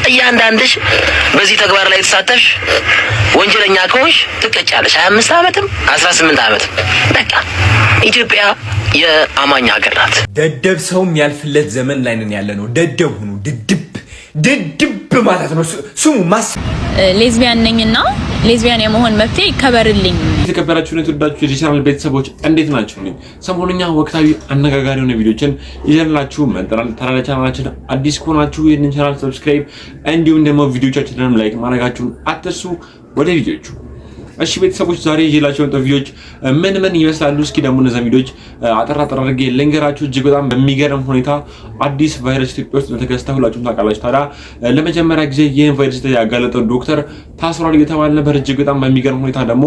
እያንዳንድሽ በዚህ ተግባር ላይ ተሳተፍሽ ወንጀለኛ ከሆንሽ ትቀጫለሽ። 25 ዓመትም 18 ዓመትም። በቃ ኢትዮጵያ የአማኝ ሀገር ናት። ደደብ ሰውም ያልፍለት ዘመን ላይ ነን ያለ ነው። ደደብ ሁኑ። ድድብ ማለት ነው ስሙ። ማስ ሌዝቢያን ነኝና ሌዝቢያን የመሆን መብቴ ይከበርልኝ። የተከበራችሁ የተወዳችሁ የዚህ ቻናል ቤተሰቦች እንዴት ናችሁ? ሰሞኑኛ ወቅታዊ አነጋጋሪ የሆኑ ቪዲዮችን ይዘንላችሁ መጥተናል። ታዲያ ቻናላችን አዲስ ከሆናችሁ ይህንን ቻናል ሰብስክራይብ እንዲሁም ደግሞ ቪዲዮቻችንን ላይክ ማድረጋችሁን አትርሱ። ወደ ቪዲዮቹ እሺ ቤተሰቦች ዛሬ ይዤላችሁ የመጣሁት ቪዲዮዎች ምን ይመስላሉ? እስኪ ደግሞ እነዛ ቪዲዮዎች አጠር አድርጌ ልንገራችሁ። እጅግ በጣም በሚገርም ሁኔታ አዲስ ቫይረስ ኢትዮጵያ ውስጥ እንደተከሰተ ሁላችሁም ታውቃላችሁ። ታዲያ ለመጀመሪያ ጊዜ ይህን ቫይረስ ያጋለጠው ዶክተር ታስሯል እየተባለ ነበር። እጅግ በጣም በሚገርም ሁኔታ ደግሞ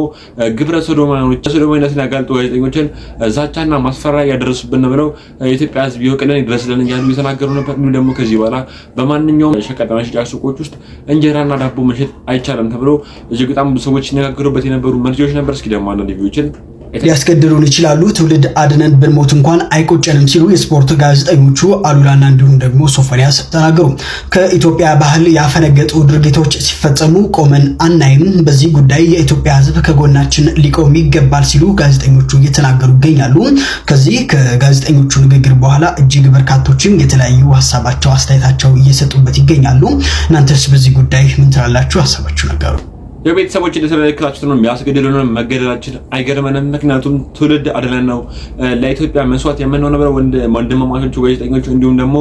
ግብረ ሰዶማዊነትን ያጋለጡ ጋዜጠኞችን ዛቻና ማስፈራሪያ ያደረሱብን ነው ብለው የኢትዮጵያ ሕዝብ ይወቅልን ይድረስልን እያሉ እየተናገሩ ነበር። እንዲሁም ደግሞ ከዚህ በኋላ በማንኛውም ሸቀጥ መሸጫ ሱቆች ውስጥ እንጀራና ዳቦ መሸጥ አይቻልም ተብሎ እጅግ በጣም ብዙ ሰዎች ይነጋገሩ የነበሩ መርጆች ነበር። እስኪ ደግሞ አንድ ቪዲዮችን ሊያስገድሉን ይችላሉ፣ ትውልድ አድነን ብንሞት እንኳን አይቆጨንም ሲሉ የስፖርት ጋዜጠኞቹ አሉላና እንዲሁም ደግሞ ሶፎንያስ ተናገሩ። ከኢትዮጵያ ባህል ያፈነገጡ ድርጊቶች ሲፈጸሙ ቆመን አናይም። በዚህ ጉዳይ የኢትዮጵያ ሕዝብ ከጎናችን ሊቆም ይገባል ሲሉ ጋዜጠኞቹ እየተናገሩ ይገኛሉ። ከዚህ ከጋዜጠኞቹ ንግግር በኋላ እጅግ በርካቶችም የተለያዩ ሀሳባቸው አስተያየታቸው እየሰጡበት ይገኛሉ። እናንተስ በዚህ ጉዳይ ምን ትላላችሁ? ሀሳባችሁ ነገሩ። የቤተሰቦች እንደተለከላችሁት ነው የሚያስገድሉን መገደላችን አይገርመንም። ምክንያቱም ትውልድ አድነን ነው ለኢትዮጵያ መስዋዕት የምንሆነው ነበር። ወንድማማቾቹ ጋዜጠኞቹ እንዲሁም ደግሞ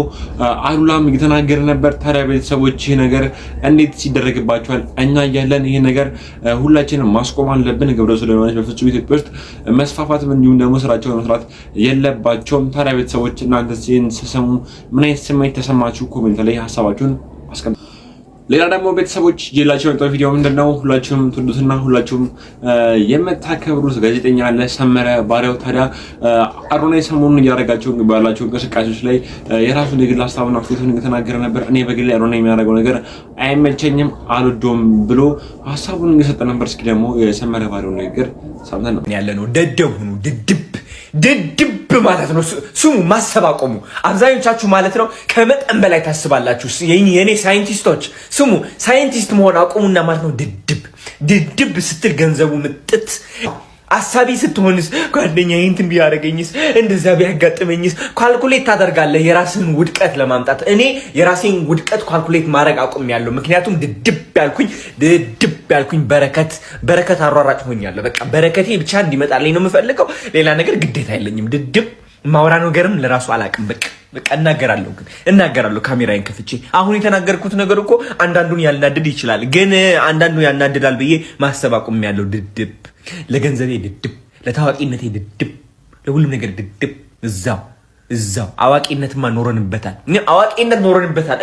አሉላም እየተናገረ ነበር። ታዲያ ቤተሰቦች ይሄ ነገር እንዴት ሲደረግባቸዋል? እኛ እያለን ይሄ ነገር ሁላችንም ማስቆም አለብን። ግብረ ሰዶማዊነት በፍጹም ኢትዮጵያ ውስጥ መስፋፋትም እንዲሁም ደግሞ ስራቸውን መስራት የለባቸውም። ታዲያ ቤተሰቦች እናንተ ሲን ሲሰሙ ምን አይነት ስሜት ተሰማችሁ? ኮሜንት ላይ ሀሳባችሁን አስቀምጡ። ሌላ ደግሞ ቤተሰቦች ይላችሁ የመጣው ቪዲዮ ምንድነው? ሁላችሁም ትወዱትና ሁላችሁም የምታከብሩት ጋዜጠኛ አለ ሰመረ ባሪያው። ታዲያ አሮናይ ሰሞኑን እያደረጋቸው ባላቸው እንቅስቃሴዎች ላይ የራሱን የግል ሀሳብና ፎቶን እየተናገረ ነበር። እኔ በግሌ አሮናይ የሚያደርገው ነገር አይመቸኝም አልወደውም ብሎ ሀሳቡን እየሰጠ ነበር። እስኪ ደግሞ የሰመረ ባሪያው ንግግር ሰምተን ነው ያለ ነው። ደደብ ሁኑ። ድድብ ማለት ነው ስሙ። ማሰብ አቆሙ። አብዛኞቻችሁ ማለት ነው ከመጠን በላይ ታስባላችሁ። የኔ ሳይንቲስቶች ስሙ። ሳይንቲስት መሆን አቆሙና ማለት ነው ድድብ ስትል ገንዘቡ ምጥት። አሳቢ ስትሆንስ ጓደኛዬ እንትን ቢያደርገኝስ እንደዛ ቢያጋጥመኝስ ካልኩሌት ታደርጋለህ የራስን ውድቀት ለማምጣት። እኔ የራሴን ውድቀት ካልኩሌት ማድረግ አቆሚያለሁ። ምክንያቱም ድድብ ያልኩኝ በረከት አሯራጭ ሆኛለሁ። በቃ በረከቴ ብቻ እንዲመጣልኝ ነው የምፈልገው። ሌላ ነገር ግዴታ የለኝም። ድድብ ማውራ ነገርም ለራሱ አላቅም። በቃ እናገራለሁ ካሜራዬን ከፍቼ። አሁን የተናገርኩት ነገር እኮ አንዳንዱን ያልናድድ ይችላል፣ ግን አንዳንዱ ያናድዳል ብዬ ማሰብ አቆሚያለሁ። ድድብ ለገንዘቤ ድድብ፣ ለታዋቂነቴ ድድብ፣ ለሁሉም ነገር ድድብ። እዛው አዋቂነትማ ኖረንበታል።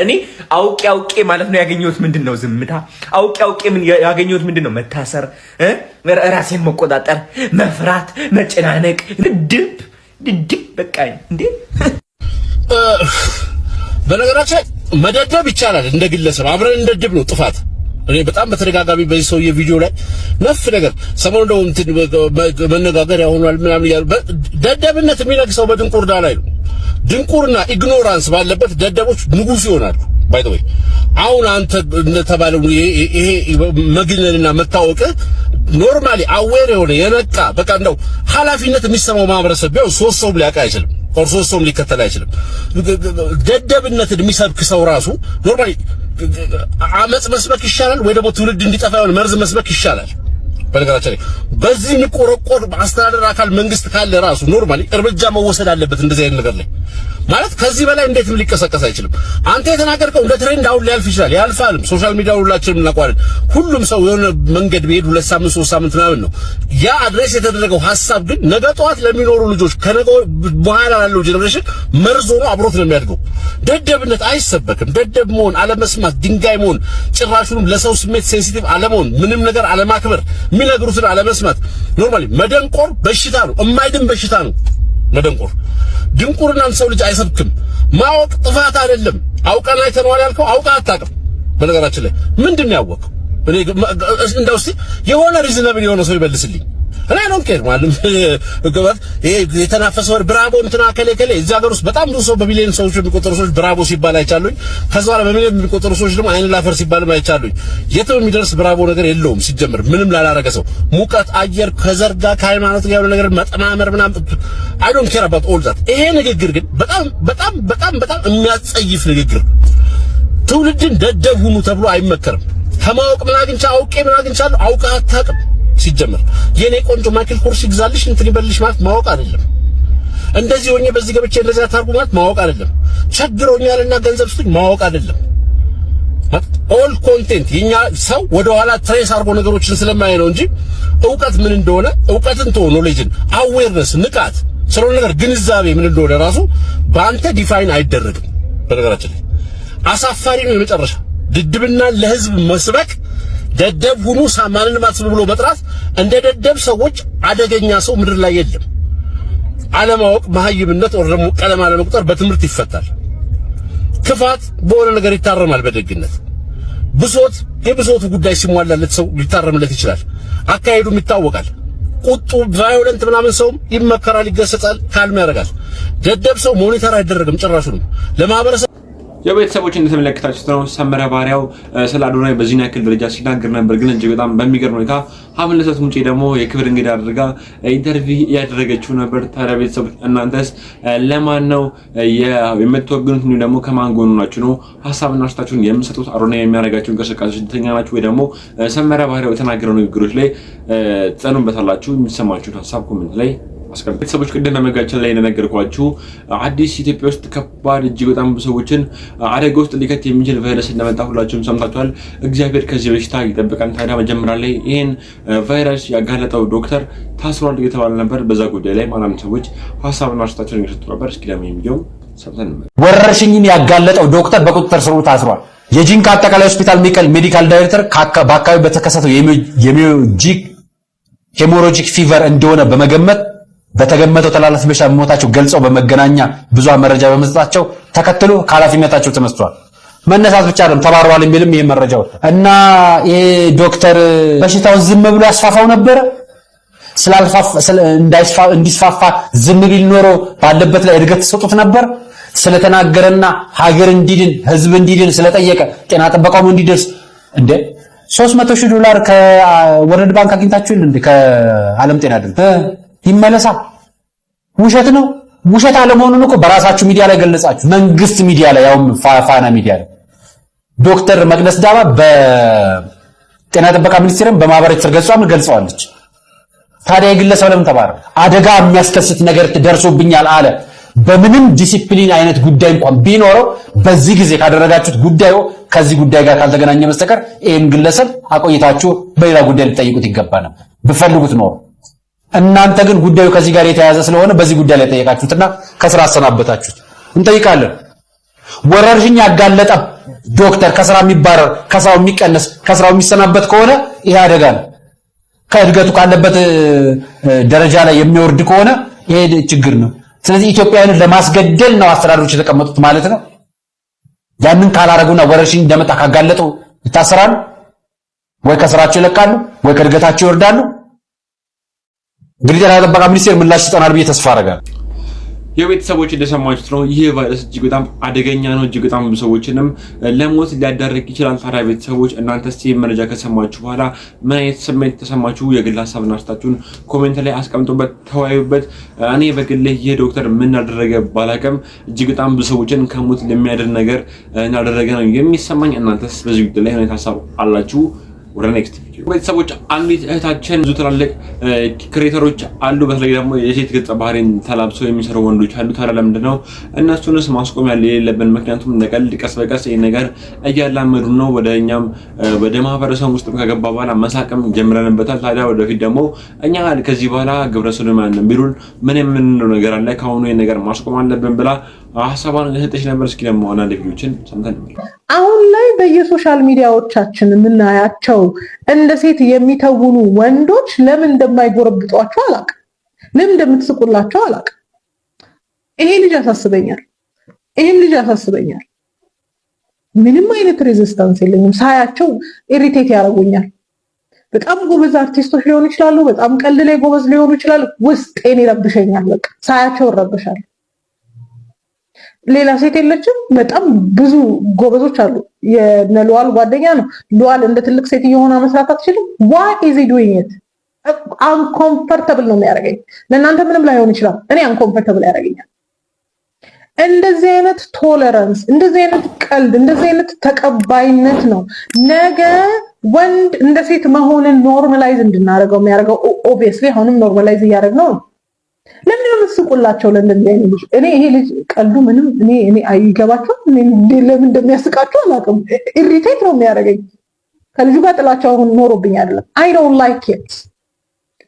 እኔ አውቄ ማለት ነው ያገኘሁት ምንድነው? ዝምታ። አውቄ ምን ያገኘሁት ምንድነው? መታሰር፣ ራሴን መቆጣጠር፣ መፍራት፣ መጨናነቅ። ድድብ በቃ እንዴ። በነገራችን መደደብ ይቻላል። እንደ ግለሰብ አብረን እንደድብ ነው ጥፋት። እኔ በጣም በተደጋጋሚ በዚህ ሰውዬ ቪዲዮ ላይ ነፍ ነገር ሰሞኑን ነው እንትን መነጋገሪያ ሆኗል ምናምን ያሉ። ደደብነት የሚነግሰው በድንቁርና ላይ ነው። ድንቁርና ኢግኖራንስ ባለበት ደደቦች ንጉስ ይሆናሉ። ባይ ዘ ወይ አሁን አንተ እንደተባለው ይሄ መግነንና መታወቅ ኖርማሊ አዌር የሆነ የነቃ በቃ እንደው ኃላፊነት የሚሰማው ማህበረሰብ ቢሆን ሶስት ሰው ሊያውቅ አይችልም። ሶስት ሰው ሊከተል አይችልም። ደደብነትን የሚሰብክ ሰው ራሱ ኖርማሊ አመጽ መስበክ ይሻላል ወይ ደግሞ ትውልድ እንዲጠፋ የሆነ መርዝ መስበክ ይሻላል። በነገራችን ላይ በዚህ የሚቆረቆር አስተዳደር አካል መንግስት ካለ ራሱ ኖርማሊ እርምጃ መወሰድ አለበት እንደዚህ አይነት ነገር ላይ ማለት ከዚህ በላይ እንዴትም ሊቀሰቀስ አይችልም። አንተ የተናገርከው እንደ ትሬንድ አሁን ሊያልፍ ይችላል፣ ያልፋልም። ሶሻል ሚዲያው ሁላችንም እናውቀዋለን። ሁሉም ሰው የሆነ መንገድ ቢሄድ 2 ሳምንት 3 ሳምንት ምናምን ነው ያ አድሬስ የተደረገው ሐሳብ ግን ነገ ጠዋት ለሚኖሩ ልጆች ከነገ በኋላ ላለው ጄኔሬሽን መርዞ ነው አብሮት ነው የሚያድገው። ደደብነት አይሰበክም። ደደብ መሆን፣ አለመስማት፣ ድንጋይ መሆን፣ ጭራሹንም ለሰው ስሜት ሴንሲቲቭ አለመሆን፣ ምንም ነገር አለማክበር፣ የሚነግሩትን አለመስማት፣ ኖርማሊ መደንቆር በሽታ ነው፣ የማይድን በሽታ ነው መደንቆር። ድንቁርናን ሰው ልጅ አይሰብክም። ማወቅ ጥፋት አይደለም። አውቀን አይተነዋል ያልከው አውቀህ አታውቅም። በነገራችን ላይ ምንድነው ያወቀው? እኔ እንደው እስቲ የሆነ ሪዝነብል የሆነ ሰው ይመልስልኝ። እኔ ነው ኬር ማለት ገባት ይሄ የተናፈሰው ብራቮ እንትና ከለከለ እዛ ሀገር ውስጥ በጣም ብዙ ሰው በሚሊዮን ሰዎች የሚቆጠሩ ሰዎች ብራቮ ሲባል አይቻሉኝ። ከዛ በኋላ በሚሊዮን የሚቆጠሩ ሰዎች ደግሞ አይን ላፈር ሲባል አይቻሉኝ። የትም የሚደርስ ብራቮ ነገር የለውም ሲጀምር ምንም ላላረገ ሰው ሙቀት አየር ከዘርጋ ከሃይማኖት ጋር ነገር መጠማመር ምናምን I don't care about all that። ይሄ ንግግር ግን በጣም የሚያጸይፍ ንግግር ትውልድን ደደብ ሁኑ ተብሎ አይመከርም። ከማወቅ ምን አግኝቻ አውቄ ምን አግኝቻለሁ አውቀህ አታውቅም። ሲጀምር የኔ ቆንጆ ማይክል ኮርስ ይግዛልሽ እንትን ይበልሽ ማለት ማወቅ አይደለም። እንደዚህ ሆኜ በዚህ ገብቼ እንደዚህ አታርጉ ማለት ማወቅ አይደለም። ቸግሮኛልና ገንዘብ ስጡኝ ማወቅ አይደለም። ኦል ኮንቴንት የኛ ሰው ወደ ኋላ ትሬስ አርጎ ነገሮችን ስለማይ ነው እንጂ ዕውቀት ምን እንደሆነ ዕውቀትን ተው ኖሌጅን አዌርነስ ንቃት ስለሆነ ነገር ግንዛቤ ምን እንደሆነ ራሱ በአንተ ዲፋይን አይደረግም። በነገራችን ላይ አሳፋሪ ነው የመጨረሻ ድድብና ለህዝብ መስበክ ደደብ ሁኑ ሳማንን ማስብ ብሎ መጥራት እንደ ደደብ ሰዎች አደገኛ ሰው ምድር ላይ የለም። አለማወቅ መሀይምነት ወር ደግሞ ቀለም አለመቁጠር በትምህርት ይፈታል። ክፋት በሆነ ነገር ይታረማል በደግነት። ብሶት የብሶቱ ጉዳይ ሲሟላለት ሰው ሊታረምለት ይችላል። አካሄዱም ይታወቃል። ቁጡ ቫዮለንት ምናምን ሰውም ይመከራል፣ ይገሰጻል፣ ካልም ያደርጋል። ደደብ ሰው ሞኒተር አይደረግም ጭራሹን ለማህበረሰብ የቤተሰቦች እንደተመለከታችሁት ነው ሰመረ ባሪያው ስለ አዶናይ በዚህ ያክል ደረጃ ሲናገር ነበር። ግን እጅግ በጣም በሚገርም ሁኔታ ሀብለሰት ሙጬ ደግሞ የክብር እንግዳ አድርጋ ኢንተርቪው ያደረገችው ነበር። ታዲያ ቤተሰቦች እናንተስ ለማን ነው የምትወግኑት? እንዲሁም ደግሞ ከማን ጎኑ ናችሁ ነው ሀሳብና አስተያየታችሁን የምትሰጡት? አዶናይ የሚያደርጋቸው እንቅስቃሴዎች ደስተኛ ናችሁ ወይ? ደግሞ ሰመረ ባሪያው የተናገረው ንግግሮች ላይ ትጸኑበታላችሁ? የሚሰማችሁን ሀሳብ ኮሜንት ላይ አስቀምጡ። ቤተሰቦች ቅድም በመግቢያችን ላይ እንደነገርኳችሁ አዲስ ኢትዮጵያ ውስጥ ከባድ እጅግ በጣም ብዙ ሰዎችን አደጋ ውስጥ ሊከት የሚችል ቫይረስ እንደመጣ ሁላችሁም ሰምታችኋል። እግዚአብሔር ከዚህ በሽታ ይጠብቀን። ታዲያ መጀመሪያ ላይ ይሄን ቫይረስ ያጋለጠው ዶክተር ታስሯል እየተባለ ነበር። በዛ ጉዳይ ላይ ማንም ሰዎች ሀሳብና አስተያየታቸውን እየሰጡ ነበር። እስኪ ደግሞ የሚዲያው ሰምተን ወረርሽኝን ያጋለጠው ዶክተር በቁጥጥር ስር ታስሯል። የጂንካ አጠቃላይ ሆስፒታል ሜዲካል ዳይሬክተር በአካባቢው በተከሰተው ሄሞሮጂክ ፊቨር እንደሆነ በመገመት በተገመተው ተላላፊ በሽታ በሞታቸው ገልጸው በመገናኛ ብዙሃን መረጃ በመስጠታቸው ተከትሎ ከኃላፊነታቸው ተነስተዋል። መነሳት ብቻ አይደለም ተባረዋል የሚልም ይሄ መረጃው እና ይሄ ዶክተር በሽታውን ዝም ብሎ ያስፋፋው ነበር። እንዲስፋፋ ዝም ቢል ኖሮ ባለበት ላይ እድገት ተሰጡት ነበር። ስለተናገረና ሀገር እንዲድን ህዝብ እንዲድን ስለጠየቀ ጤና ጥበቃው እንዲደርስ እንደ $300,000 ከወርልድ ባንክ አግኝታችሁ እንደ ከዓለም ጤና ድርጅት ይመለሳ። ውሸት ነው። ውሸት አለመሆኑን እኮ በራሳችሁ ሚዲያ ላይ ገለጻችሁ። መንግስት ሚዲያ ላይ ያውም ፋና ሚዲያ ላይ ዶክተር መቅደስ ዳባ በጤና ጥበቃ ሚኒስቴርም በማህበራዊ ትስስር ገጿም ገልጸዋለች። ታዲያ የግለሰብ ለምን ተባረ? አደጋ የሚያስከስት ነገር ደርሶብኛል አለ። በምንም ዲሲፕሊን አይነት ጉዳይ እንኳን ቢኖረው በዚህ ጊዜ ካደረጋችሁት ጉዳዩ ከዚህ ጉዳይ ጋር ካልተገናኘ በስተቀር ይሄን ግለሰብ አቆይታችሁ በሌላ ጉዳይ ልትጠይቁት ይገባ ነበር ብፈልጉት ነው። እናንተ ግን ጉዳዩ ከዚህ ጋር የተያያዘ ስለሆነ በዚህ ጉዳይ ላይ ጠየቃችሁትና ከስራ አሰናበታችሁት። እንጠይቃለን። ወረርሽኝ ያጋለጠ ዶክተር ከስራ የሚባረር ከስራው የሚቀነስ ከስራው የሚሰናበት ከሆነ ይሄ አደጋ ነው። ከእድገቱ ካለበት ደረጃ ላይ የሚወርድ ከሆነ ይሄ ችግር ነው። ስለዚህ ኢትዮጵያውያንን ለማስገደል ነው አስተዳደሮች የተቀመጡት ማለት ነው። ያንን ካላረጉና ወረርሽኝ እንደመጣ ካጋለጡ ይታሰራሉ ወይ ከስራቸው ይለቃሉ ወይ ከእድገታቸው ይወርዳሉ። እንግዲህ ጤና ጥበቃ ሚኒስቴር ምላሽ ይሰጣል ብዬ ተስፋ አደርጋለሁ። የቤተሰቦች እንደሰማችሁት ነው። ይህ ቫይረስ እጅግ በጣም አደገኛ ነው። እጅግ በጣም ብዙ ሰዎችንም ለሞት ሊያዳርግ ይችላል። ታዲያ ቤተሰቦች እናንተስ ይህን መረጃ ከሰማችሁ በኋላ ምን አይነት ስሜት ተሰማችሁ? የግል ሀሳብና አስተያየታችሁን ኮሜንት ላይ አስቀምጡበት፣ ተወያዩበት። እኔ በግሌ ይህ ዶክተር ምን እንዳደረገ ባላውቅም እጅግ በጣም ብዙ ሰዎችን ከሞት ለሚያድን ነገር እንዳደረገ ነው የሚሰማኝ። እናንተስ በዚህ ጉዳይ ላይ ምን ሀሳብ አላችሁ? ወደ ኔክስት ቪዲዮ ቤተሰቦች አንዲት እህታችን ብዙ ትላልቅ ክሬተሮች አሉ። በተለይ ደግሞ የሴት ገጸ ባህሪን ተላብሰው የሚሰሩ ወንዶች አሉ። ታዲያ ለምንድን ነው እነሱንስ ማስቆም የሌለብን? ምክንያቱም እንደቀልድ ቀስ በቀስ ይሄ ነገር እያላመዱ ነው። ወደኛም ወደ ማህበረሰቡ ውስጥ ከገባ በኋላ መሳቅም ጀምረንበታል። ታዲያ ወደፊት ደግሞ እኛ ከዚህ በኋላ ግብረ ሰዶማን ቢሉን ምን የምንለው ነገር አለ? ካሁኑ ይሄን ነገር ማስቆም አለብን ብላ ሐሳቧን እህትሽ ነበር። እስኪ ደግሞ አንድ ቪዲዮችን ሰምተን አሁን ላይ በየሶሻል ሚዲያዎቻችን የምናያቸው እንደ ሴት የሚተውኑ ወንዶች ለምን እንደማይጎረብጧቸው አላውቅም። ለምን እንደምትስቁላቸው አላውቅም። ይሄ ልጅ ያሳስበኛል። ይሄም ልጅ ያሳስበኛል። ምንም አይነት ሬዚስታንስ የለኝም። ሳያቸው ኢሪቴት ያደርጉኛል። በጣም ጎበዝ አርቲስቶች ሊሆኑ ይችላሉ። በጣም ቀልድ ላይ ጎበዝ ሊሆኑ ይችላሉ። ውስጤን ይረብሸኛል። በቃ ሳያቸው ይረብሻል። ሌላ ሴት የለችም። በጣም ብዙ ጎበዞች አሉ። የነሉዋል ጓደኛ ነው። ሉዋል እንደ ትልቅ ሴት የሆነ መስራት አትችልም። why is he doing it? uncomfortable ነው የሚያደርገኝ። ለእናንተ ምንም ላይሆን ይችላል። እኔ uncomfortable ያደርገኛል። እንደዚህ አይነት ቶለራንስ፣ እንደዚህ አይነት ቀልድ፣ እንደዚህ አይነት ተቀባይነት ነው ነገ ወንድ እንደ ሴት መሆንን ኖርማላይዝ እንድናደርገው የሚያደርገው። ኦብቪየስሊ አሁንም ኖርማላይዝ እያደረግነው ነው። ለምን ነው የምትስቁላቸው? ለእንደዚህ አይነት ልጅ እኔ ይሄ ልጅ ቀልዱ ምንም እኔ አይገባቸውም። ለምን እንደሚያስቃቸው አላውቅም። ኢሪቴት ነው የሚያደርገኝ። ከልጁ ጋር ጥላቸው አሁን ኖሮብኝ አይደለም። አይ ዶንት ላይክ ኢት።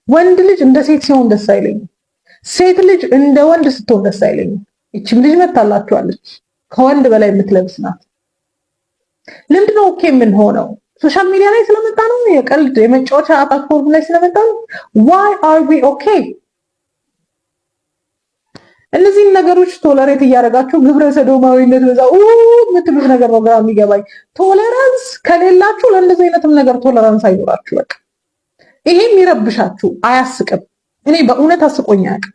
ወንድ ልጅ እንደ ሴት ሲሆን ደስ አይለኝም። ሴት ልጅ እንደ ወንድ ስትሆን ደስ አይለኝም። ይችም ልጅ መታላችኋለች። ከወንድ በላይ የምትለብስ ናት። ለምንድነው ኦኬ ምን ሆነው? ሶሻል ሚዲያ ላይ ስለመጣ ነው? የቀልድ የመጫወቻ ፕላትፎርም ላይ ስለመጣ ነው? why are we okay? እነዚህን ነገሮች ቶለሬት እያደረጋችሁ ግብረ ሰዶማዊነት በዛው የምትሉት ነገር ነው ግራ የሚገባኝ። ቶለራንስ ከሌላችሁ ለእንደዚህ አይነትም ነገር ቶለራንስ አይኖራችሁ። በቃ ይሄም ይረብሻችሁ፣ አያስቅም። እኔ በእውነት አስቆኝ አያውቅም።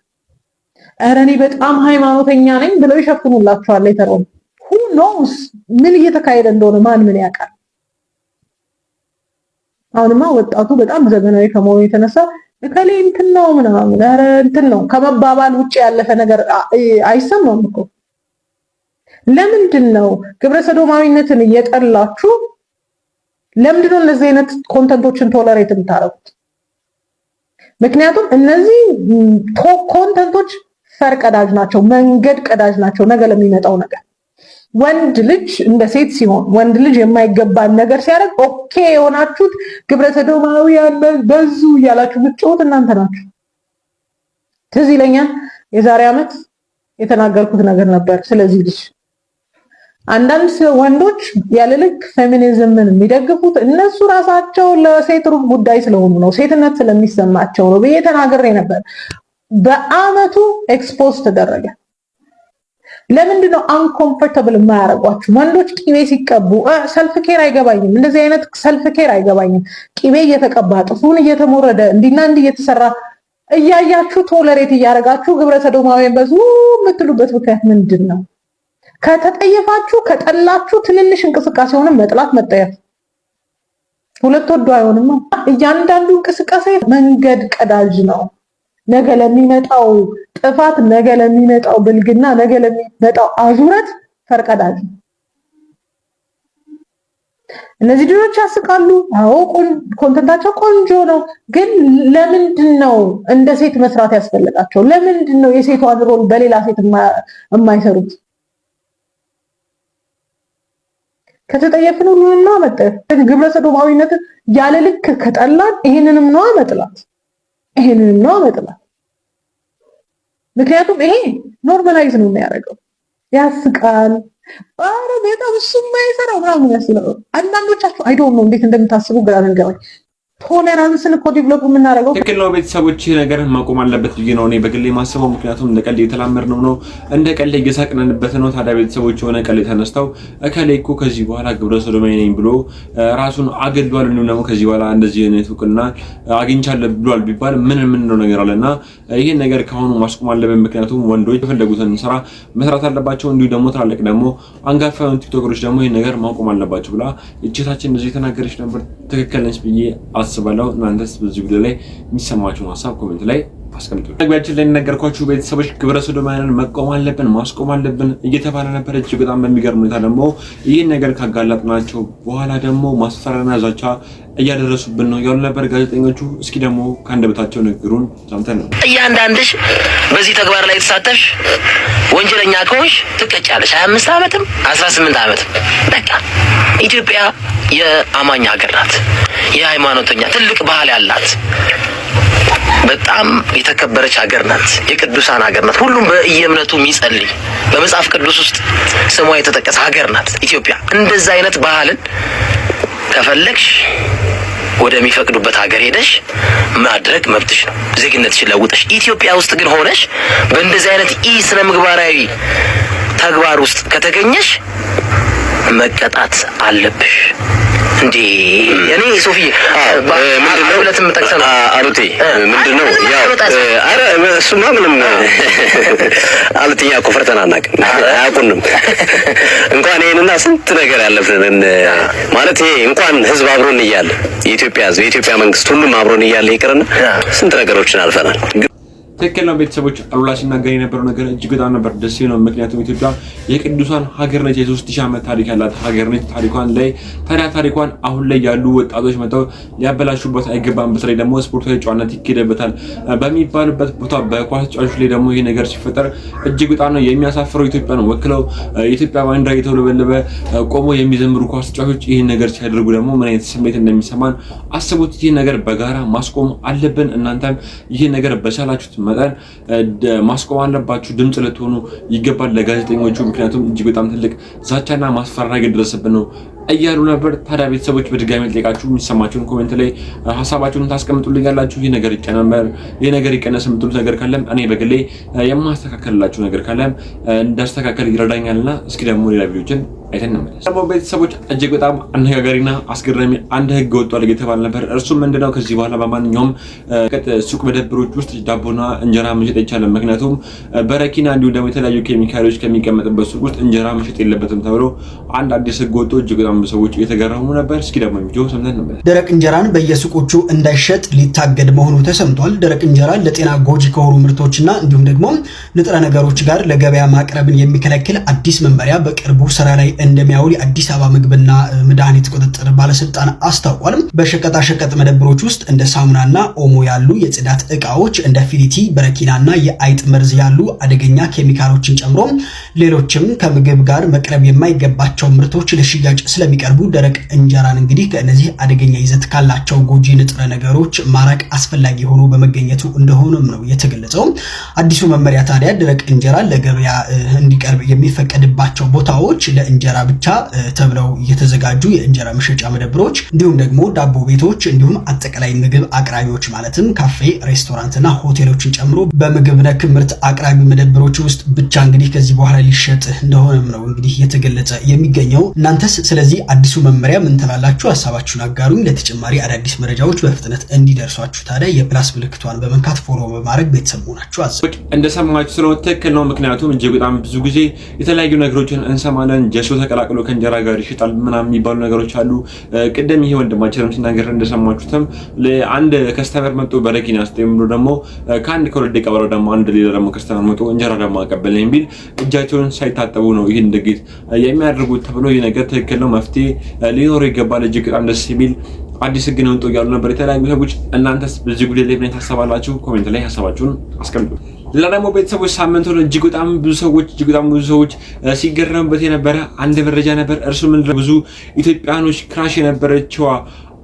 ኧረ እኔ በጣም ሃይማኖተኛ ነኝ ብለው ይሸፍኑላችኋል። የተረው who knows ምን እየተካሄደ እንደሆነ ማን ምን ያውቃል? አሁንማ ወጣቱ በጣም ዘመናዊ ከመሆኑ የተነሳ እከሌ እንትን ነው ምናምን ኧረ እንትን ነው ከመባባል ውጪ ያለፈ ነገር አይሰማም እኮ። ለምንድን ነው ግብረ ሰዶማዊነትን እየጠላችሁ ለምንድን ነው እነዚህ አይነት ኮንተንቶችን ቶለሬት የምታረጉት? ምክንያቱም እነዚህ ኮንተንቶች ፈርቀዳጅ ናቸው፣ መንገድ ቀዳጅ ናቸው ነገ ለሚመጣው ነገር። ወንድ ልጅ እንደ ሴት ሲሆን፣ ወንድ ልጅ የማይገባን ነገር ሲያደርግ ኦኬ የሆናችሁት ግብረ ሰዶማውያን በዙ እያላችሁ ብትጮት እናንተ ናችሁ። ትዝ ይለኛል የዛሬ ዓመት የተናገርኩት ነገር ነበር ስለዚህ ልጅ። አንዳንድ ወንዶች ያለ ልክ ፌሚኒዝምን የሚደግፉት እነሱ ራሳቸው ለሴት ሩብ ጉዳይ ስለሆኑ ነው፣ ሴትነት ስለሚሰማቸው ነው ብዬ ተናግሬ ነበር። በአመቱ ኤክስፖዝ ተደረገ። ለምንድን ነው አንኮምፎርታብል የማያደርጓችሁ? ወንዶች ቂቤ ሲቀቡ ሰልፍ ኬር አይገባኝም፣ እንደዚህ አይነት ሰልፍ ኬር አይገባኝም። ቂቤ እየተቀባ ጥፉን እየተሞረደ እንዲና እንዲህ እየተሰራ እያያችሁ ቶለሬት እያደረጋችሁ ግብረ ሰዶማውያን በዙ የምትሉበት ምክንያት ምንድን ነው? ከተጠየፋችሁ ከጠላችሁ ትንንሽ እንቅስቃሴውንም መጥላት መጠየፍ ሁለት ወዶ አይሆንም። እያንዳንዱ እንቅስቃሴ መንገድ ቀዳጅ ነው። ነገ ለሚመጣው ጥፋት፣ ነገ ለሚመጣው ብልግና፣ ነገ ለሚመጣው አዙረት ፈርቀዳጅ ነው። እነዚህ ልጆች ያስቃሉ። አዎ ኮንተንታቸው ቆንጆ ነው። ግን ለምንድን ነው እንደ ሴት መስራት ያስፈልጋቸው? ለምንድን ነው የሴቷን ሮል በሌላ ሴት የማይሰሩት? ከተጠየፍን ሁሉንና መጠየፍ። ግብረ ሰዶማዊነትን ያለ ልክ ከጠላን ይሄንንም ነው መጥላት፣ ይሄንንም ነው መጥላት። ምክንያቱም ይሄ ኖርማላይዝ ነው የሚያደርገው። ያስቃል። አረ በጣም እሱም የማይሰራው ምናምን ያስለው። አንዳንዶቻችሁ አይ ዶንት ኖ እንዴት እንደምታስቡ ግራ ነው የሚገባኝ። ቶለራንስን እኮ ዲቨሎፕ የምናደርገው ትክክል ነው። ቤተሰቦች ነገር ማቆም አለበት ብዬ ነው እኔ በግሌ ማስበው። ምክንያቱም እንደ ቀልድ የተላመድነው ነው፣ እንደ ቀልድ እየሳቅንበት ነው። ታዲያ ቤተሰቦች የሆነ ቀልድ ተነስተው እከሌ እኮ ከዚህ በኋላ ግብረ ሰዶማዊ ነኝ ብሎ ራሱን አገድሏል፣ እንዲሁም ደግሞ ከዚህ በኋላ እንደዚህ አይነት እውቅና አግኝቻለሁ ብሏል ቢባል ምን ነው ነገር አለና ይሄን ነገር ካሁኑ ማስቆም አለበት። ምክንያቱም ወንዶች የፈለጉትን ስራ መስራት አለባቸው፣ እንዲሁ ደግሞ ትላልቅ ደግሞ አንጋፋ ቲክቶከሮች ደግሞ ይሄን ነገር ማቆም አለባቸው ብላ እቺታችን እንደዚህ ተናገረች ነበር። ትክክል ነች ብዬ አስባለሁ። እናንተስ በዚህ ጉዳይ ላይ የሚሰማችሁን ሀሳብ ኮሜንት ላይ አስቀምጡ። መግቢያችን ላይ ነገርኳችሁ ቤተሰቦች ግብረ ሰዶማውያንን መቆም አለብን ማስቆም አለብን እየተባለ ነበር። እጅግ በጣም በሚገርም ሁኔታ ደግሞ ይህን ነገር ካጋለጥናቸው በኋላ ደግሞ ማስፈራሪያና ዛቻ እያደረሱብን ነው ያሉ ነበር ጋዜጠኞቹ። እስኪ ደግሞ ከአንደበታቸው ንግሩን ሰምተን ነው። እያንዳንድሽ በዚህ ተግባር ላይ ተሳተፍሽ ወንጀለኛ ከሆንሽ ትቀጫለሽ። 25 ዓመትም 18 ዓመትም። በቃ ኢትዮጵያ የአማኝ ሀገር ናት። የሃይማኖተኛ ትልቅ ባህል ያላት በጣም የተከበረች ሀገር ናት። የቅዱሳን ሀገር ናት። ሁሉም በየእምነቱ የሚጸልይ በመጽሐፍ ቅዱስ ውስጥ ስሟ የተጠቀሰ ሀገር ናት ኢትዮጵያ። እንደዛ አይነት ባህልን ከፈለግሽ ወደሚፈቅዱበት ሀገር ሄደሽ ማድረግ መብትሽ ነው። ዜግነትሽን ለውጠሽ ኢትዮጵያ ውስጥ ግን ሆነሽ በእንደዚህ አይነት ስነ ምግባራዊ ተግባር ውስጥ ከተገኘሽ መቀጣት አለብሽ። እንዴ እኔ ሶፊዬ ምንድነው ሁለቱም ተከሰለ አሩቴ ምንድነው ያው አረ እሱማ ምንም አልጥያ እኮ ፈርተናናቅ አያውቁንም እንኳን ይሄንና ስንት ነገር ያለፈን ማለት ይሄ እንኳን ህዝብ አብሮን እያለ የኢትዮጵያ ህዝብ የኢትዮጵያ መንግስት ሁሉም አብሮን እያለ ይቅርና ስንት ነገሮችን አልፈናል። ትክክል ነው። ቤተሰቦች አሉላ ሲናገር የነበረው ነገር እጅግ በጣም ነበር ደስ ይለው። ምክንያቱም ኢትዮጵያ የቅዱሳን ሀገር ነች፣ የ3000 ዓመት ታሪክ ያላት ሀገር ነች። ታሪኳን አሁን ላይ ያሉ ወጣቶች መተው ሊያበላሹበት አይገባም። በተለይ ደግሞ ስፖርታዊ ጨዋነት ይኬደበታል በሚባልበት ቦታ በኳስ ጨዋታዎች ላይ ደግሞ ይሄ ነገር ሲፈጠር እጅግ በጣም ነው የሚያሳፍረው። ኢትዮጵያ ነው ወክለው ኢትዮጵያ ባንዲራ የተውለበለበ ቆሞ የሚዘምሩ ኳስ ተጫዋቾች ይሄን ነገር ሲያደርጉ ደግሞ ምን አይነት ስሜት እንደሚሰማን አስቡት። ይሄን ነገር በጋራ ማስቆም አለብን። እናንተም ይሄን ነገር በቻላችሁት መጠን ማስቆም አለባችሁ። ድምጽ ልትሆኑ ይገባል ለጋዜጠኞቹ። ምክንያቱም እጅግ በጣም ትልቅ ዛቻና ማስፈራሪያ እየደረሰብን ነው እያሉ ነበር። ታዲያ ቤተሰቦች በድጋሚ ልጠይቃችሁ የሚሰማችሁን ኮሜንት ላይ ሀሳባችሁን ታስቀምጡልኛላችሁ። ይሄ ነገር ይጨመር፣ ይሄ ነገር ይቀነስ የምትሉት ነገር ካለም እኔ በግሌ የማስተካከልላችሁ ነገር ካለም እንዳስተካከል ይረዳኛልና እስኪ ደግሞ ሌላ ቪዲዮችን አይተን እንመለስ። ደግሞ ቤተሰቦች እጅግ በጣም አነጋጋሪና አስገራሚ አንድ ህግ ወጥቷል እየተባለ ነበር። እርሱም ምንድነው? ከዚህ በኋላ በማንኛውም ሱቅ መደብሮች ውስጥ ዳቦና እንጀራ መሸጥ አይቻልም። ምክንያቱም በረኪና እንዲሁም ደግሞ የተለያዩ ኬሚካሎች ከሚቀመጥበት ሱቅ ውስጥ እንጀራ መሸጥ የለበትም ተብሎ አንድ አዲስ ህግ ወጥቶ እጅግ በጣም ሰዎች እየተገረሙ ነበር። እስኪ ደግሞ ቪዲዮ ሰምተን እንመለስ። ደረቅ እንጀራን በየሱቆቹ እንዳይሸጥ ሊታገድ መሆኑ ተሰምቷል። ደረቅ እንጀራን ለጤና ጎጂ ከሆኑ ምርቶችና እንዲሁም ደግሞ ንጥረ ነገሮች ጋር ለገበያ ማቅረብን የሚከለክል አዲስ መመሪያ በቅርቡ ስራ ላይ እንደሚያውል የአዲስ አበባ ምግብና መድኃኒት ቁጥጥር ባለስልጣን አስታውቋል። በሸቀጣሸቀጥ መደብሮች ውስጥ እንደ ሳሙናና ኦሞ ያሉ የጽዳት ዕቃዎች እንደ ፊሊቲ፣ በረኪናና የአይጥ መርዝ ያሉ አደገኛ ኬሚካሎችን ጨምሮ ሌሎችም ከምግብ ጋር መቅረብ የማይገባቸው ምርቶች ለሽያጭ ስለሚቀርቡ ደረቅ እንጀራን እንግዲህ ከእነዚህ አደገኛ ይዘት ካላቸው ጎጂ ንጥረ ነገሮች ማራቅ አስፈላጊ ሆኖ በመገኘቱ እንደሆነም ነው የተገለጸው። አዲሱ መመሪያ ታዲያ ደረቅ እንጀራ ለገበያ እንዲቀርብ የሚፈቀድባቸው ቦታዎች ለእንጀራ ብቻ ተብለው የተዘጋጁ የእንጀራ መሸጫ መደብሮች እንዲሁም ደግሞ ዳቦ ቤቶች እንዲሁም አጠቃላይ ምግብ አቅራቢዎች ማለትም ካፌ፣ ሬስቶራንትና ሆቴሎችን ጨምሮ በምግብ ነክ ምርት አቅራቢ መደብሮች ውስጥ ብቻ እንግዲህ ከዚህ በኋላ ሊሸጥ እንደሆነም ነው እንግዲህ የተገለጸ የሚገኘው። እናንተስ ስለዚህ አዲሱ መመሪያ ምን ትላላችሁ? ሀሳባችሁን አጋሩኝ። ለተጨማሪ አዳዲስ መረጃዎች በፍጥነት እንዲደርሷችሁ ታዲያ የፕላስ ምልክቷን በመንካት ፎሎ በማድረግ ቤተሰብ ሆናችሁ አዘዙ። እንደሰማችሁ ስለሆነ ትክክል ነው። ምክንያቱም እጅግ በጣም ብዙ ጊዜ የተለያዩ ነገሮችን እንሰማለን። ጀሶ ተቀላቅሎ ከእንጀራ ጋር ይሽጣል ምናምን የሚባሉ ነገሮች አሉ። ቅድም ይሄ ወንድማችንም ሲናገር እንደሰማችሁትም ለአንድ ከስተመር መጥቶ በረኪና አስጠምዶ ደግሞ ከአንድ ከሁለት ደቂቃ በኋላ ደግሞ አንድ ሌላ ደግሞ ከስተመር መጥቶ እንጀራ ደግሞ አቀበለኝ ቢል እጃቸውን ሳይታጠቡ ነው ይሄን ድርጊት የሚያደርጉት ተብሎ ይሄ ነገር ትክክል ነው፣ መፍትሄ ሊኖረው ይገባል። እጅግ በጣም ደስ የሚል አዲስ ህግ ነው ያሉ ነበር የተለያዩ ሰዎች። እናንተስ በዚህ ጉዳይ ላይ ምን ታስባላችሁ? ኮሜንት ላይ ሀሳባችሁን አስቀምጡ። ሌላ ደግሞ ቤተሰቦች ሳምንቱን እጅግ በጣም ብዙ ሰዎች ሲገረሙበት የነበረ አንድ መረጃ ነበር። እርሱ ምንድነው? ብዙ ኢትዮጵያኖች ክራሽ የነበረችው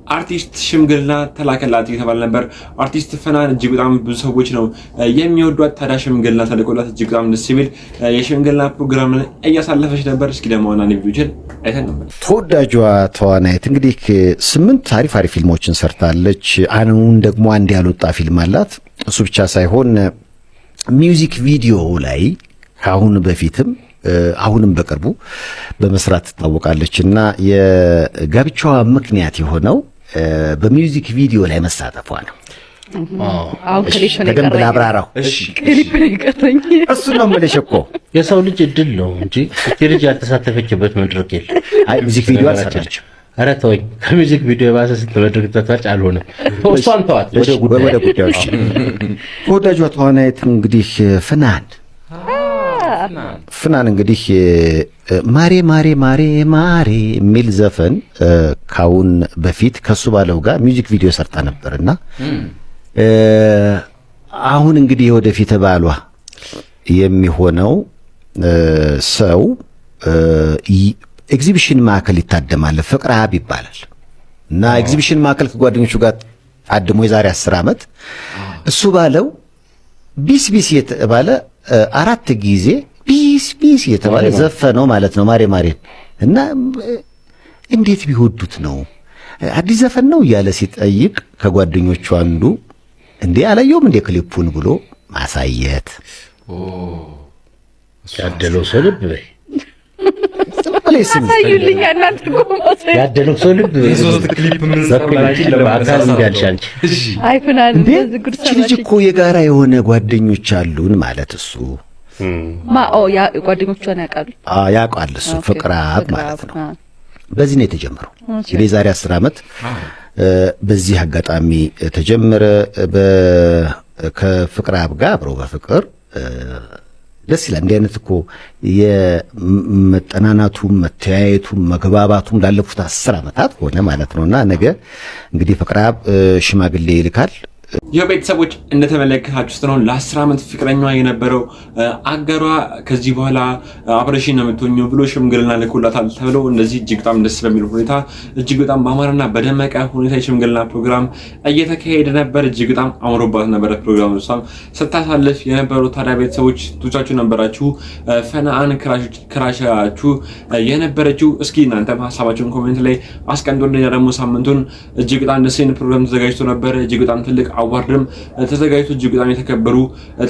አርቲስት ሽምግልና ተላከላት እየተባለ ነበር። አርቲስት ፈናን እጅግ በጣም ብዙ ሰዎች ነው የሚወዷት። ታዲያ ሽምግልና ተልኮላት እጅግ በጣም ደስ የሚል የሽምግልና ፕሮግራም እያሳለፈች ነበር። እስኪ ደግሞ ዋና ቪዲዮችን አይተን ነበር። ተወዳጇ ተዋናይት እንግዲህ 8 አሪፍ ፊልሞችን ሰርታለች። አሁን ደግሞ አንድ ያልወጣ ፊልም አላት። እሱ ብቻ ሳይሆን ሚውዚክ ቪዲዮ ላይ ከአሁን በፊትም አሁንም በቅርቡ በመስራት ትታወቃለች እና የጋብቻዋ ምክንያት የሆነው በሚውዚክ ቪዲዮ ላይ መሳተፏ ነው። በደንብ ላብራራው። እሱ ነው የምልሽ እኮ የሰው ልጅ እድል ነው እንጂ ልጅ ያልተሳተፈችበት መድረክ የለም። አይ ሚውዚክ ቪዲዮ አልሰራችም። ኧረ ተወኝ። ከሚውዚክ ቪዲዮ የባሰ ስንት መድረክ ተታጭ አልሆነም። እሷን ተዋት። ወደ ጉዳዮች ተወዳጇ ተዋናይት እንግዲህ ፍናን እንግዲህ ማሬ ማሬ ማሬ ማሬ የሚል ዘፈን ካሁን በፊት ከሱ ባለው ጋር ሚውዚክ ቪዲዮ ሰርታ ነበርና አሁን እንግዲህ ወደፊት ባሏ የሚሆነው ሰው ኤግዚቢሽን ማዕከል ይታደማል። ፍቅረ ሀብ ይባላል እና ኤግዚቢሽን ማዕከል ከጓደኞቹ ጋር ታድሞ የዛሬ 10 ዓመት እሱ ባለው ቢስ ቢስ የተባለ 4 ጊዜ ቢስ ቢስ የተባለ ዘፈነው ማለት ነው ማሬ ማሬ። እና እንዴት ቢወዱት ነው አዲስ ዘፈን ነው እያለ ሲጠይቅ ከጓደኞቹ አንዱ እንዴ አላየውም እንዴ ክሊፑን ብሎ ማሳየት ያደለው ሰልብ በይ ታዩልኝ እናንተ ቆሞት ያደለው ሰው ልብ የሶስት ክሊፕ ምን ሰራላችሁ ለማካል እንዲያልሻንቺ አይፈናል እንደዚህ ጉድ ሰራች ልጅ እኮ የጋራ የሆነ ጓደኞች አሉን ማለት እሱ ያ ጓደኞቿን ያውቃሉ ያውቃል እሱ ፍቅራብ ማለት ነው በዚህ ነው የተጀመረው የዛሬ 10 ዓመት በዚህ አጋጣሚ ተጀመረ ከፍቅራብ ጋር አብሮ በፍቅር ደስ ይላል እንዲህ አይነት እኮ የመጠናናቱም መተያየቱም መግባባቱም ላለፉት 10 ዓመታት ሆነ ማለት ነውና ነገ እንግዲህ ፍቅራብ ሽማግሌ ይልካል የቤተሰቦች እንደተመለከታችሁት ነው ለ10 ዓመት ፍቅረኛዋ የነበረው አጋሯ ከዚህ በኋላ አብረሽኝ ነው የምትሆኚው ብሎ ሽምግልና ልኮላታል ተብሎ እንደዚህ እጅግ በጣም ደስ በሚል ሁኔታ እጅግ በጣም በአማረና በደመቀ ሁኔታ የሽምግልና ፕሮግራም እየተካሄደ ነበር እጅግ በጣም አምሮባት ነበር ፕሮግራሙ እሷም ስታሳልፍ የነበረው ታዲያ ቤተሰቦች ቶቻችሁ ነበራችሁ ፈናአን ክራሻችሁ የነበረችው እስኪ እናንተም ሐሳባችሁን ኮሜንት ላይ አስቀምጡልኝ ደግሞ ሳምንቱን እጅግ በጣም ደስ የሚል ፕሮግራም ተዘጋጅቶ ነበር እጅግ በጣም ትልቅ አዋርድም ተዘጋጅቶ እጅግ በጣም የተከበሩ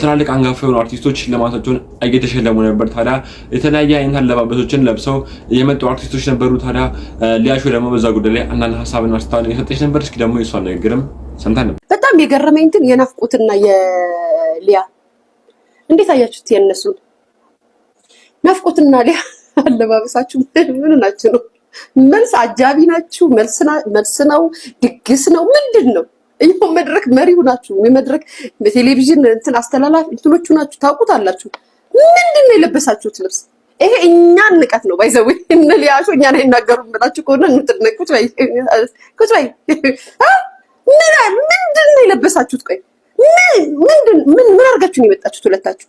ትላልቅ አንጋፋ የሆኑ አርቲስቶች ሽልማታቸውን እየተሸለሙ ነበር ታዲያ የተለያየ አይነት አለባበሶችን ለብሰው የመጡ አርቲስቶች ነበሩ ታዲያ ሊያሾ ደግሞ በዛ ጉዳይ ላይ አንዳንድ ሐሳብና አስተያየት እየሰጠች ነበር እስኪ ደግሞ የሷን ንግግርም ሰምተን ነበር በጣም የገረመኝ እንትን የናፍቆትና የሊያ እንዴት አያችሁት የነሱን ናፍቆትና ሊያ አለባበሳችሁ ምን ናችሁ ነው መልስ አጃቢ ናችሁ መልስ ነው ድግስ ነው ምንድነው ይሄው መድረክ መሪው ናችሁ የመድረክ በቴሌቪዥን እንትን አስተላላፊ እንትኖቹ ናችሁ ታውቁታላችሁ ምንድነው የለበሳችሁት ልብስ ይሄ እኛን ንቀት ነው ባይዘው እነ ሊያሾ እኛን አይናገሩም ብላችሁ ከሆነ እንትነቁት ባይ ኩትባይ ምንድነው የለበሳችሁት ቆይ ምን አርጋችሁ ነው የመጣችሁት ሁለታችሁ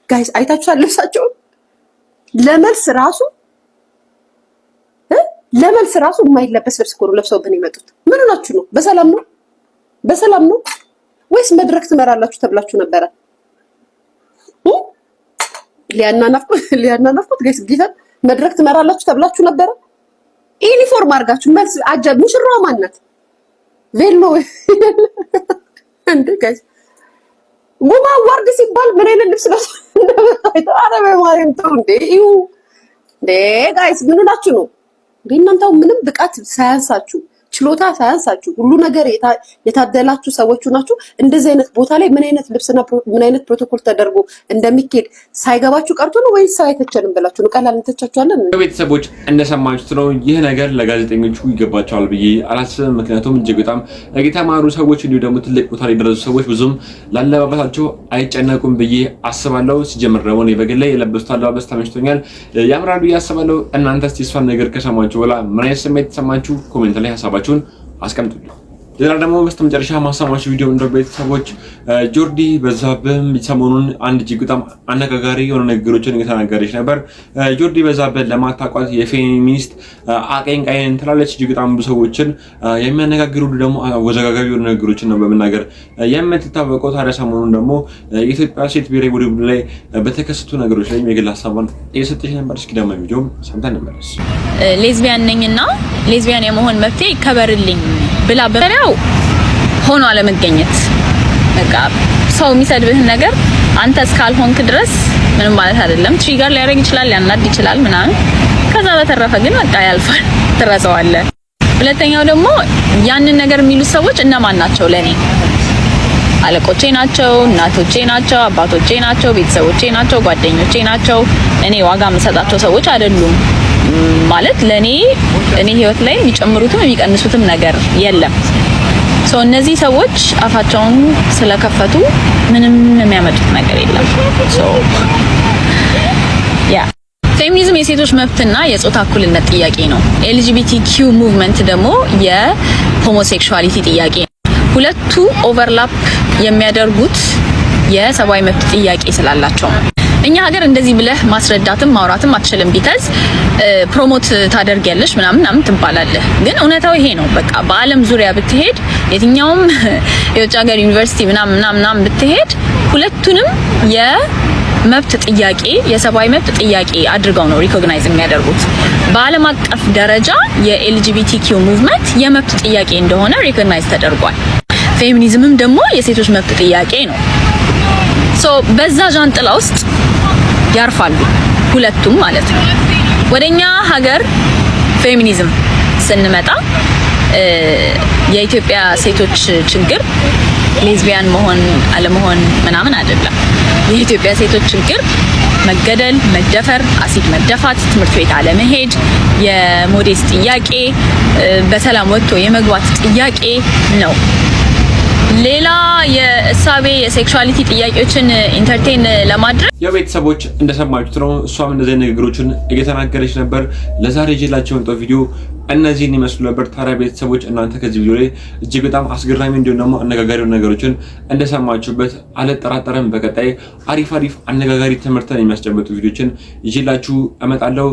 ጋይስ አይታችኋል ልብሳቸው ለመልስ ራሱ የማይለበስ ልብስ ኮሩ ለብሰው በኔ መጡት ምን ሆናችሁ ነው በሰላም ነው ወይስ መድረክ ትመራላችሁ ተብላችሁ ነበር ሊያና ናፍቆት ጋይስ ጌታ መድረክ ትመራላችሁ ተብላችሁ ነበር ዩኒፎርም አርጋችሁ መልስ አጃብ ሙሽራው ማናት ቬሎ እንዴ ጋይስ ጉማ ዋርድ ሲባል ምን አይነት ልብስ ነው አረበ ማርያም ተው እንዴ ጋይስ ምን ሆናችሁ ነው እናንተው ምንም ብቃት ሳያንሳችሁ ችሎታ ሳያንሳችሁ ሁሉ ነገር የታደላችሁ ሰዎች ናችሁ እንደዚህ አይነት ቦታ ላይ ምን አይነት ልብስና ምን አይነት ፕሮቶኮል ተደርጎ እንደሚኬድ ሳይገባችሁ ቀርቶ ነው ወይስ ሳይተቸንም ብላችሁ ነው ቀላል እንተቻችኋለን ቤተሰቦች እንደሰማችሁት ነው ይሄ ነገር ለጋዜጠኞቹ ይገባቸዋል ብዬ አላስብም ምክንያቱም እጅግ በጣም የተማሩ ሰዎች እንዲሁ ደግሞ ትልቅ ቦታ ላይ ደረሱ ሰዎች ብዙም ላለባበሳቸው አይጨነቁም ብዬ አስባለሁ ሲጀምር ደግሞ እኔ በግል ላይ የለበሱት አለባበስ ተመችቶኛል ያምራሉ ያስባለሁ እናንተስ እሷን ነገር ከሰማችሁ በኋላ ምን አይነት ስሜት ተሰማችሁ ኮሜንት ላይ ሐሳባችሁን አስቀምጡልኝ ሌላ ደግሞ በስተመጨረሻ ማሳማችሁ ቪዲዮ እንደው ቤተሰቦች ጆርዲ በዛብህ ሰሞኑን አንድ እጅግ በጣም አነጋጋሪ የሆኑ ነገሮችን እየተናገረች ነበር ጆርዲ በዛብህ ለማታውቋት የፌሚኒስት አቀንቃኝ ትላለች እጅግ በጣም ብዙ ሰዎችን የሚያነጋግሩ ደግሞ አወዛጋጋቢ የሆኑ ነገሮችን ነው በመናገር የምትታወቀው ታዲያ ሰሞኑን ደግሞ የኢትዮጵያ ሴት ብሔራዊ ቡድን ላይ በተከሰቱ ነገሮች ላይ የግል ሐሳቧን እየሰጠች ነበር እስኪ ደግሞ ቪዲዮም ሰምተን እንመለስ ሌዝቢያን ነኝና ሌዝቢያን የመሆን መብቴ ይከበርልኝ ብላ በሪያው ሆኖ አለመገኘት በቃ ሰው የሚሰድብህን ነገር አንተ እስካልሆንክ ድረስ ምንም ማለት አይደለም ትሪገር ሊያደርግ ይችላል ሊያናድ ይችላል ምናምን ከዛ በተረፈ ግን በቃ ያልፋል ትረሳዋለህ ሁለተኛው ደግሞ ያንን ነገር የሚሉት ሰዎች እነማን ናቸው ለኔ አለቆቼ ናቸው እናቶቼ ናቸው አባቶቼ ናቸው ቤተሰቦቼ ናቸው ጓደኞቼ ናቸው እኔ ዋጋ የምሰጣቸው ሰዎች አይደሉም ማለት ለኔ እኔ ህይወት ላይ የሚጨምሩትም የሚቀንሱትም ነገር የለም ሶ እነዚህ ሰዎች አፋቸውን ስለከፈቱ ምንም የሚያመጡት ነገር የለም ሶ ያ ፌሚኒዝም የሴቶች መብትና የጾታ እኩልነት ጥያቄ ነው ኤልጂቢቲኪው ሙቭመንት ደግሞ የሆሞሴክሹዋሊቲ ጥያቄ ነው ሁለቱ ኦቨርላፕ የሚያደርጉት የሰብአዊ መብት ጥያቄ ስላላቸው እኛ ሀገር እንደዚህ ብለህ ማስረዳትም ማውራትም አትችልም ቢታዝ ፕሮሞት ታደርጊያለሽ ምናምን ትባላለህ ግን እውነታው ይሄ ነው በቃ በአለም ዙሪያ ብትሄድ የትኛውም የውጭ ሀገር ዩኒቨርሲቲ ምናምን ብትሄድ ሁለቱንም የመብት ጥያቄ የሰብአዊ መብት ጥያቄ አድርገው ነው ሪኮግናይዝ የሚያደርጉት በአለም አቀፍ ደረጃ የኤልጂቢቲኪው ሙቭመንት የመብት ጥያቄ እንደሆነ ሪኮግናይዝ ተደርጓል ፌሚኒዝምም ደግሞ የሴቶች መብት ጥያቄ ነው ሶ በዛ ጃንጥላ ውስጥ ያርፋሉ ሁለቱም ማለት ነው። ወደኛ ሀገር ፌሚኒዝም ስንመጣ የኢትዮጵያ ሴቶች ችግር ሌዝቢያን መሆን አለመሆን ምናምን አይደለም። የኢትዮጵያ ሴቶች ችግር መገደል፣ መደፈር፣ አሲድ መደፋት፣ ትምህርት ቤት አለመሄድ፣ የሞዴስ ጥያቄ፣ በሰላም ወጥቶ የመግባት ጥያቄ ነው። ሌላ የእሳቤ የሴክሹዋሊቲ ጥያቄዎችን ኢንተርቴን ለማድረግ የቤተሰቦች እንደሰማችሁት ነው። እሷም እንደዚህ ንግግሮችን እየተናገረች ነበር። ለዛሬ ይዤላችሁ የመጣው ቪዲዮ እነዚህን ይመስሉ ነበር። ታዲያ ቤተሰቦች እናንተ ከዚህ ቪዲዮ ላይ እጅግ በጣም አስገራሚ እንዲሁም ደግሞ አነጋጋሪ ነገሮችን እንደሰማችሁበት አልጠራጠርም። በቀጣይ አሪፍ አነጋጋሪ ትምህርትን የሚያስጨብጡ ቪዲዮችን ይዤላችሁ እመጣለሁ።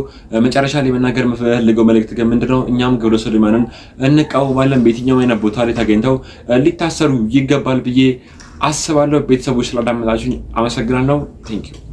መጨረሻ ላይ መናገር የምፈልገው መልእክት ግን ምንድነው? እኛም ግብረ ሰዶማውያንን እንቃወማለን። በየትኛው አይነት ቦታ ላይ ተገኝተው ሊታሰሩ ይገባል ብዬ አስባለሁ። ቤተሰቦች ስላዳመጣችሁኝ አመሰግናለሁ። ቴንክ ዩ